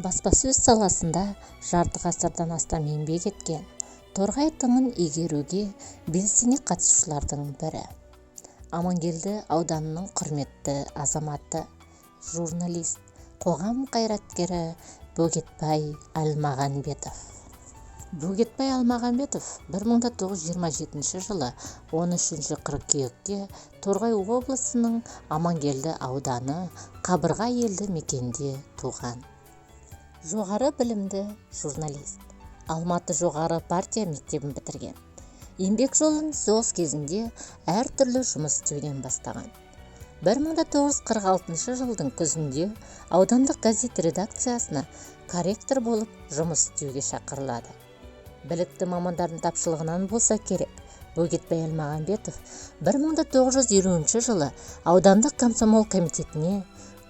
Баспасөз саласында жарты ғасырдан астам еңбек еткен торғай тыңын игеруге белсене қатысушылардың бірі. Амангелді ауданының құрметті азаматы, журналист, қоғам қайраткері Бөгетбай Әлмағанбетов. Бөгетбай Әлмағанбетов 1927 жылы 13 қыркүйекте Торғай облысының Амангелді ауданы Қабырға елді мекенде туған. Жоғары білімді журналист. Алматы жоғары партия мектебін бітірген. Еңбек жолын соғыс кезінде әртүрлі жұмыс істеуден бастаған. 1946 жылдың күзінде аудандық газет редакциясына корректор болып жұмыс істеуге шақырылады. Білікті мамандардың тапшылығынан болса керек, Бөгетбай Әлмағанбетов 1950 жылы аудандық комсомол комитетіне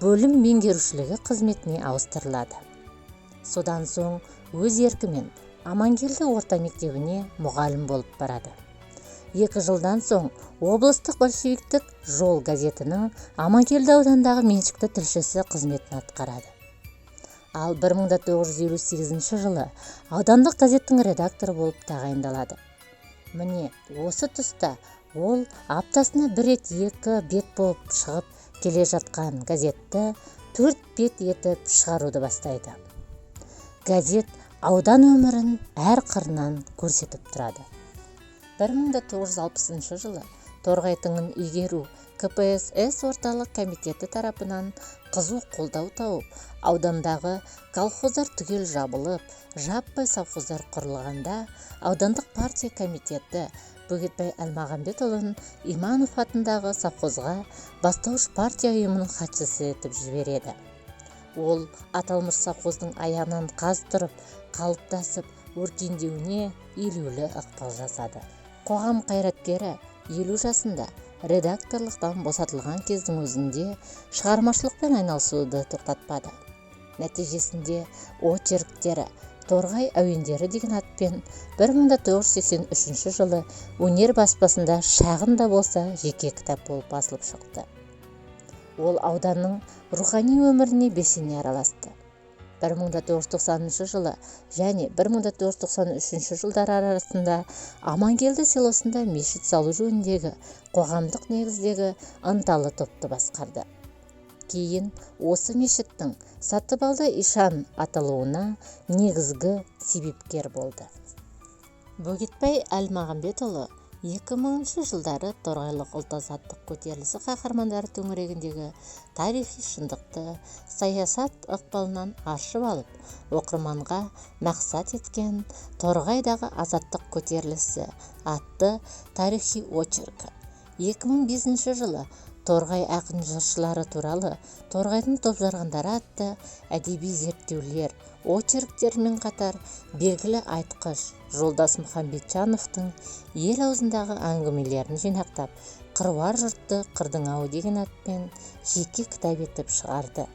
бөлім меңгерушілігі қызметіне ауыстырылады. Содан соң өз еркімен Амангелді орта мектебіне мұғалім болып барады. 2 жылдан соң облыстық большевиктік жол газетінің Амангелді аудандағы меншікті тілшісі қызметін атқарады. Ал 1958 жылы аудандық газеттің редакторы болып тағайындалады. Міне осы тұста ол аптасына 1 рет 2 бет болып шығып келе жатқан газетті 4 бет етіп шығаруды бастайды. Газет аудан өмірін әр қырынан көрсетіп тұрады. 1960 жылы Торғай тыңын игеру КПСС орталық комитеті тарапынан қызу қолдау тауып, аудандағы колхоздар түгел жабылып, жаппай совхоздар құрылғанда, аудандық партия комитеті Бөгетбай Әлмағанбетұлын Иманов атындағы совхозға бастауыш партия ұйымының хатшысы етіп жібереді. Ол аталмыш совхоздың аяғынан қаз тұрып, қалыптасып, өркендеуіне елеулі ықпал жасады. Қоғам қайраткері 50 жасында редакторлықтан босатылған кездің өзінде шығармашылықпен айналысуды тоқтатпады. Нәтижесінде очерктері Торғай әуендері деген атпен 1983 жылы өнер баспасында шағын да болса жеке кітап болып басылып шықты. Ол ауданның рухани өміріне белсене араласты. 1990 жылы және 1993 жылдар арасында Амангелді селосында мешіт салу жөніндегі қоғамдық негіздегі ынталы топты басқарды. Кейін осы мешіттің Сатыбалды Ишан аталуына негізгі себепкер болды. Бөгетбай Әлмағанбетұлы 2000 жылдары торғайлық ұлт-азаттық көтерілісі қаһармандары төңірегіндегі тарихи шындықты саясат ықпалынан ашып алып, оқырманға мақсат еткен Торғайдағы азаттық көтерілісі атты тарихи очеркі. 2005 жылы Торғай ақын жыршылары туралы Торғайдың топжарғандары атты әдеби зерттеулер, очерктермен қатар белгілі айтқыш Жолдас Мұхамбетжановтың ел аузындағы әңгімелерін жинақтап, қыруар жұртты қырдың ау деген атпен жеке кітап етіп шығарды.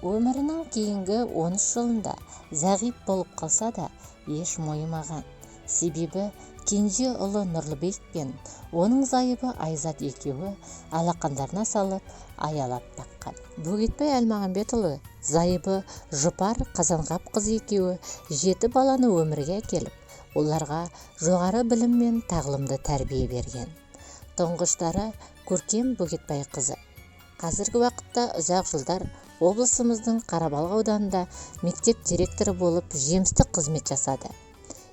Өмірінің кейінгі 13 жылында зағип болып қалса да еш мойымаған. Себебі кенже ұлы Нұрлыбек пен оның зайыбы Айзат екеуі алақандарына салып аялап баққан. Бөгетбай Әлмағанбетұлы зайыбы Жұпар Қазанғап қызы екеуі 7 баланы өмірге әкеліп, оларға жоғары білім мен тағылымды тәрбие берген. Тұңғыштары Көркем Бөгетбай қызы. Қазіргі уақытта ұзақ жылдар облысымыздың Қарабалық ауданында мектеп директоры болып жемісті қызмет жасады.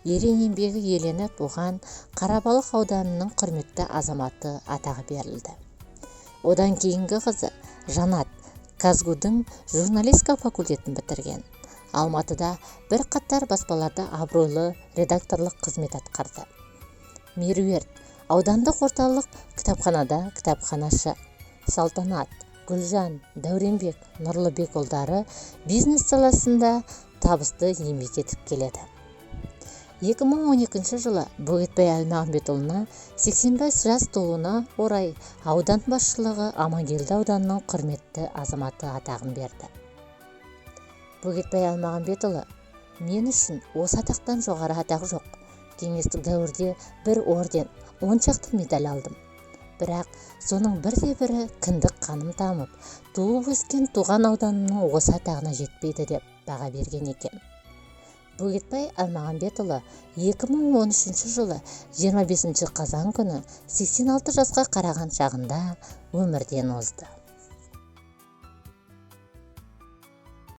Ерен еңбегі еленіп, оған Қарабалық ауданының құрметті азаматы атағы берілді. Одан кейінгі қызы Жанат Казгудың журналистика факультетін бітірген. Алматыда бір қатар баспаларда абыройлы редакторлық қызмет атқарды. Меруерт аудандық орталық кітапханада кітапханашы. Салтанат, Гүлжан, Дәуренбек, Нұрлыбек ұлдары бизнес саласында табысты еңбек етіп келеді. 2012 жылы Бөгетбай Әлмағанбетұлына 85 жас толуына орай аудан басшылығы Амангелді ауданының құрметті азаматы атағын берді. Бөгетбай Әлмағанбетұлы: мен үшін осы атақтан жоғары атақ жоқ. Кеңестік дәуірде бір орден, 10 шақты медаль алдым. бірақ соның бірде-бірі кіндік қаным тамып, туып өскен туған ауданымның осы атағына жетпейді деп баға берген екен. Бөгетбай Әлмағамбетұлы 2013 жылы 25 қазан күні 86 жасқа қараған шағында өмірден озды.